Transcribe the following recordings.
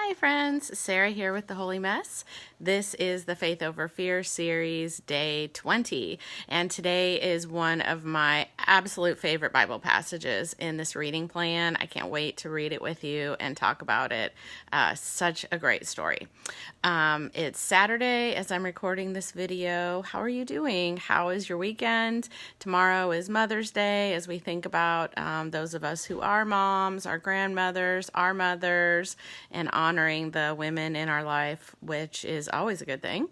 Hi friends, Sarah here with The Holy Mess. This is the Faith Over Fear series, day 20, and today is one of my absolute favorite Bible passages in this reading plan. I can't wait to read it with you and talk about it. Such a great story. It's Saturday as I'm recording this video. How are you doing? How is your weekend? Tomorrow is Mother's Day as we think about those of us who are moms, our grandmothers, our mothers, and honoring the women in our life, which is always a good thing.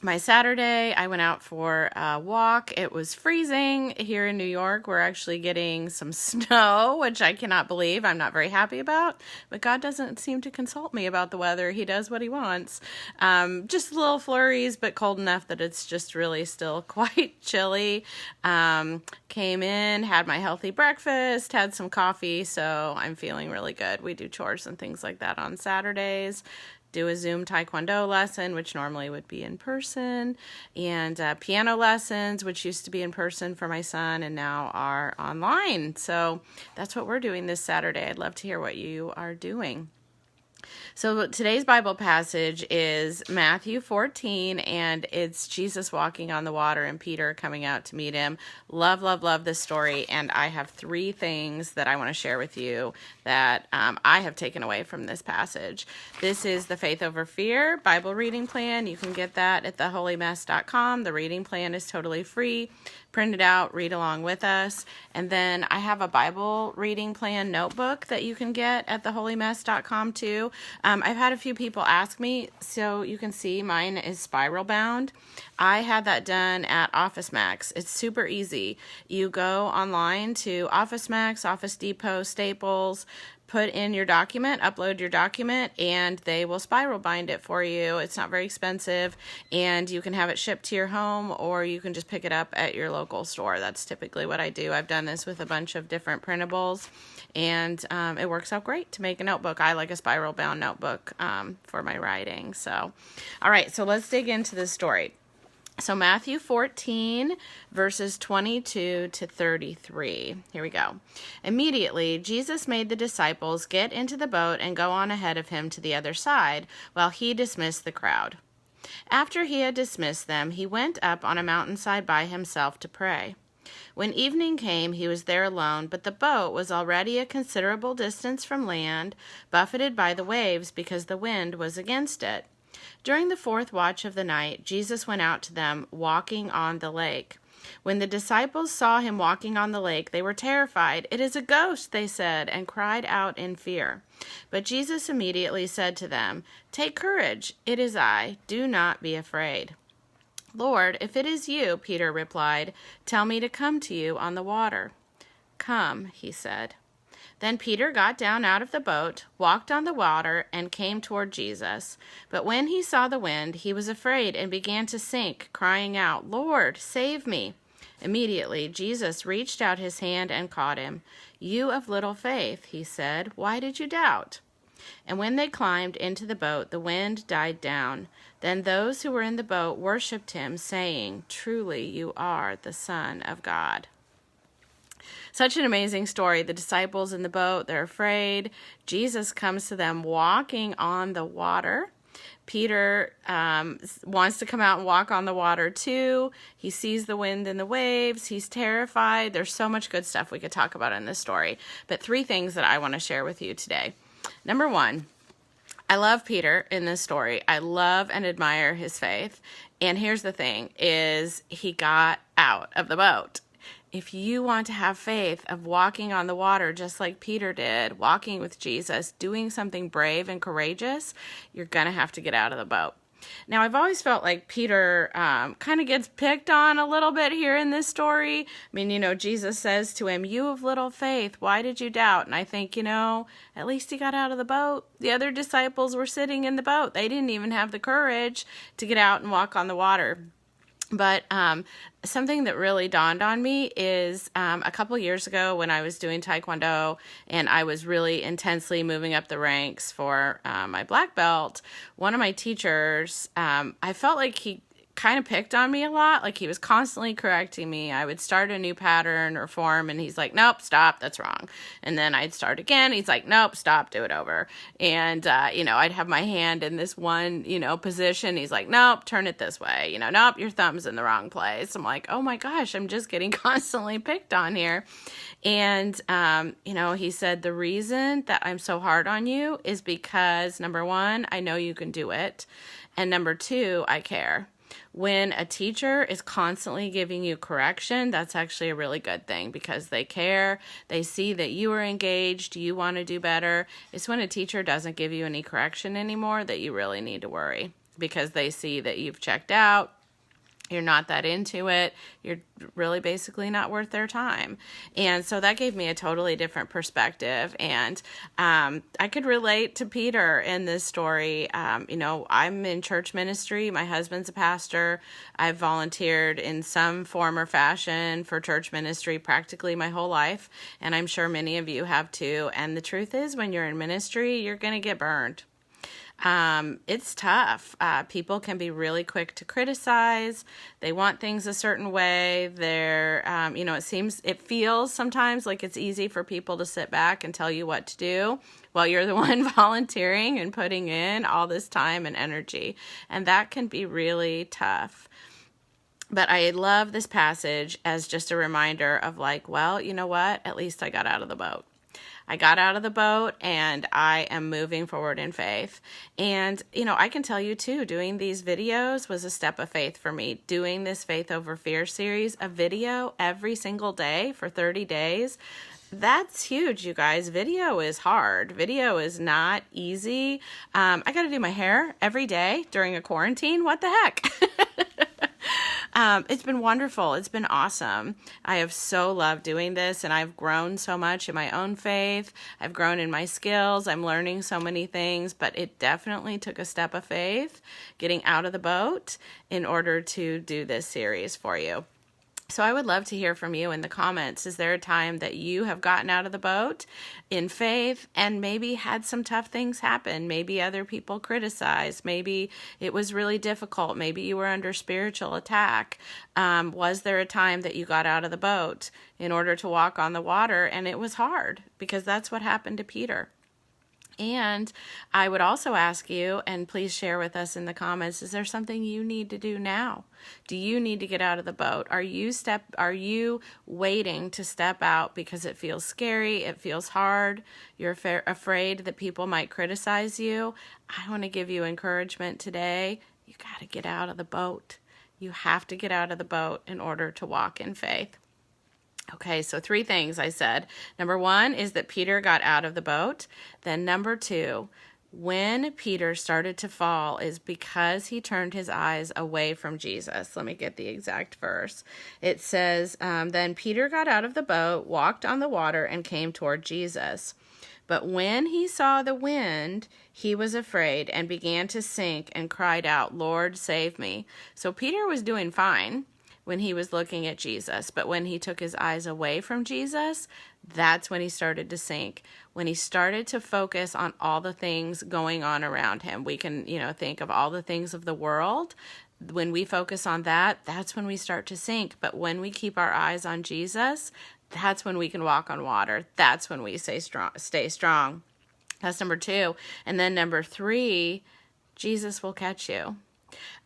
My Saturday, I went out for a walk. It was freezing here in New York. We're actually getting some snow, which I cannot believe. I'm not very happy about, but God doesn't seem to consult me about the weather. He does what he wants. Just little flurries, but cold enough that it's just really still quite chilly. Came in, had my healthy breakfast, had some coffee, so I'm feeling really good. We do chores and things like that on Saturdays. Do a Zoom Taekwondo lesson, which normally would be in person, and piano lessons, which used to be in person for my son and now are online. So that's what we're doing this Saturday. I'd love to hear what you are doing. So today's Bible passage is Matthew 14, and it's Jesus walking on the water and Peter coming out to meet him. Love, love, love this story, and I have three things that I want to share with you that I have taken away from this passage. This is the Faith Over Fear Bible reading plan. You can get that at theholymess.com. The reading plan is totally free. Print it out, read along with us. And then I have a Bible reading plan notebook that you can get at theholymess.com too. I've had a few people ask me, so you can see mine is spiral bound. I had that done at Office Max. It's super easy. You go online to Office Max, Office Depot, Staples, put in your document, upload your document, and they will spiral bind it for you. It's not very expensive, and you can have it shipped to your home, or you can just pick it up at your local store. That's typically what I do. I've done this with a bunch of different printables, and it works out great to make a notebook. I like a spiral bound notebook for my writing. So, all right, so let's dig into the story. So Matthew 14, verses 22 to 33. Here we go. Immediately, Jesus made the disciples get into the boat and go on ahead of him to the other side, while he dismissed the crowd. After he had dismissed them, he went up on a mountainside by himself to pray. When evening came, he was there alone, but the boat was already a considerable distance from land, buffeted by the waves because the wind was against it. During the fourth watch of the night, Jesus went out to them, walking on the lake. When the disciples saw him walking on the lake, they were terrified. "It is a ghost," they said, and cried out in fear. But Jesus immediately said to them, "Take courage, it is I. Do not be afraid." "Lord, if it is you," Peter replied, "tell me to come to you on the water." "Come," he said. Then Peter got down out of the boat, walked on the water, and came toward Jesus. But when he saw the wind, he was afraid and began to sink, crying out, "Lord, save me." Immediately Jesus reached out his hand and caught him. "You of little faith," he said, "why did you doubt?" And when they climbed into the boat, the wind died down. Then those who were in the boat worshipped him, saying, "Truly you are the Son of God." Such an amazing story. The disciples in the boat, they're afraid. Jesus comes to them walking on the water. Peter wants to come out and walk on the water too. He sees the wind and the waves. He's terrified. There's so much good stuff we could talk about in this story. But three things that I want to share with you today. Number one, I love Peter in this story. I love and admire his faith. And here's the thing, is he got out of the boat. If you want to have faith of walking on the water just like Peter did, walking with Jesus, doing something brave and courageous, you're going to have to get out of the boat. Now, I've always felt like Peter kind of gets picked on a little bit here in this story. I mean, Jesus says to him, "You of little faith, why did you doubt?" And I think, at least he got out of the boat. The other disciples were sitting in the boat. They didn't even have the courage to get out and walk on the water. But something that really dawned on me is a couple years ago when I was doing Taekwondo and I was really intensely moving up the ranks for my black belt, one of my teachers, I felt like he kind of picked on me a lot. Like, he was constantly correcting me. I would start a new pattern or form, and he's like, nope, stop, that's wrong. And then I'd start again. He's like, nope, stop, do it over. And, I'd have my hand in this one, position. He's like, nope, turn it this way. Nope, your thumb's in the wrong place. I'm like, oh my gosh, I'm just getting constantly picked on here. And, he said, the reason that I'm so hard on you is because, number one, I know you can do it. And number two, I care. When a teacher is constantly giving you correction, that's actually a really good thing because they care. They see that you are engaged, you want to do better. It's when a teacher doesn't give you any correction anymore that you really need to worry because they see that you've checked out. You're not that into it. You're really basically not worth their time. And so that gave me a totally different perspective. And I could relate to Peter in this story. I'm in church ministry. My husband's a pastor. I've volunteered in some form or fashion for church ministry practically my whole life. And I'm sure many of you have too. And the truth is, when you're in ministry, you're going to get burned. It's tough. People can be really quick to criticize. They want things a certain way. It feels sometimes like it's easy for people to sit back and tell you what to do while you're the one volunteering and putting in all this time and energy. And that can be really tough. But I love this passage as just a reminder of like, well, you know what? At least I got out of the boat. I got out of the boat and I am moving forward in faith. And, I can tell you too, doing these videos was a step of faith for me. Doing this Faith Over Fear series, a video every single day for 30 days, that's huge, you guys. Video is hard. Video is not easy. I got to do my hair every day during a quarantine. What the heck? It's been wonderful. It's been awesome. I have so loved doing this, and I've grown so much in my own faith. I've grown in my skills. I'm learning so many things, but it definitely took a step of faith getting out of the boat in order to do this series for you. So I would love to hear from you in the comments. Is there a time that you have gotten out of the boat in faith and maybe had some tough things happen? Maybe other people criticized. Maybe it was really difficult. Maybe you were under spiritual attack. Was there a time that you got out of the boat in order to walk on the water and it was hard? Because that's what happened to Peter. And I would also ask you, and please share with us in the comments, is there something you need to do now? Do you need to get out of the boat? Are you waiting to step out because it feels scary, it feels hard, you're afraid that people might criticize you? I want to give you encouragement today. You got to get out of the boat. You have to get out of the boat in order to walk in faith. Okay, so 3 things I said. Number 1 is that Peter got out of the boat. Then number 2, when Peter started to fall is because he turned his eyes away from Jesus. Let me get the exact verse. It says, then Peter got out of the boat, walked on the water, and came toward Jesus. But when he saw the wind, he was afraid and began to sink and cried out, Lord, save me. So Peter was doing fine when he was looking at Jesus. But when he took his eyes away from Jesus, that's when he started to sink. When he started to focus on all the things going on around him. We can, think of all the things of the world. When we focus on that, that's when we start to sink. But when we keep our eyes on Jesus, that's when we can walk on water. That's when we stay strong. That's number 2. And then number 3, Jesus will catch you.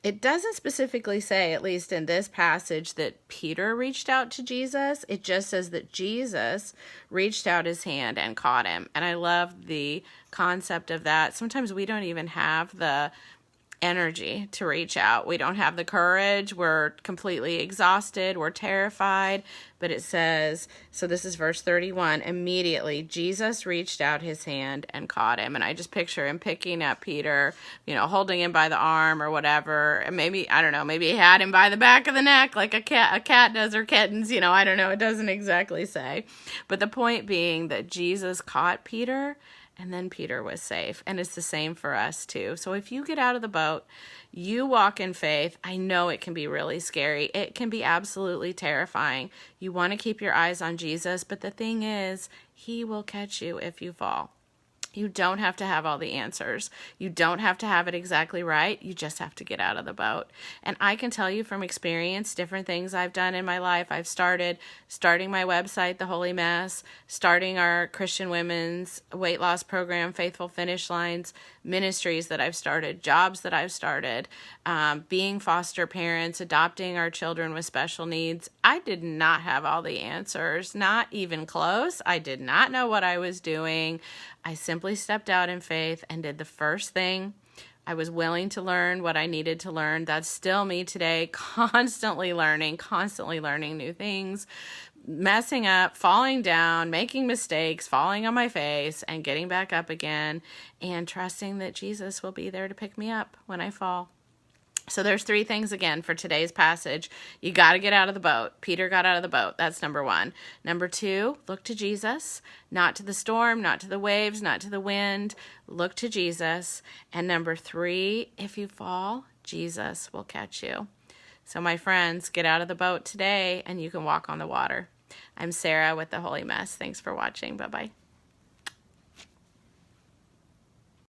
It doesn't specifically say, at least in this passage, that Peter reached out to Jesus. It just says that Jesus reached out his hand and caught him. And I love the concept of that. Sometimes we don't even have the energy to reach out. We don't have the courage. We're completely exhausted. We're terrified. But it says, so this is verse 31, immediately Jesus reached out his hand and caught him. And I just picture him picking up Peter, holding him by the arm or whatever. And maybe, I don't know, maybe he had him by the back of the neck like a cat does or kittens. I don't know. It doesn't exactly say. But the point being that Jesus caught Peter, and then Peter was safe. And it's the same for us too. So if you get out of the boat, you walk in faith. I know it can be really scary. It can be absolutely terrifying. You want to keep your eyes on Jesus, but the thing is, he will catch you if you fall. You don't have to have all the answers. You don't have to have it exactly right. You just have to get out of the boat. And I can tell you from experience, different things I've done in my life. I've starting my website, The Holy Mess, starting our Christian women's weight loss program, Faithful Finish Lines, ministries that I've started, jobs that I've started, being foster parents, adopting our children with special needs. I did not have all the answers, not even close. I did not know what I was doing. I simply stepped out in faith and did the first thing. I was willing to learn what I needed to learn. That's still me today, constantly learning new things, messing up, falling down, making mistakes, falling on my face, and getting back up again, and trusting that Jesus will be there to pick me up when I fall. So there's 3 things again for today's passage. You got to get out of the boat. Peter got out of the boat. That's number 1. Number 2, look to Jesus, not to the storm, not to the waves, not to the wind. Look to Jesus. And number 3, if you fall, Jesus will catch you. So my friends, get out of the boat today and you can walk on the water. I'm Sarah with The Holy Mess. Thanks for watching. Bye-bye.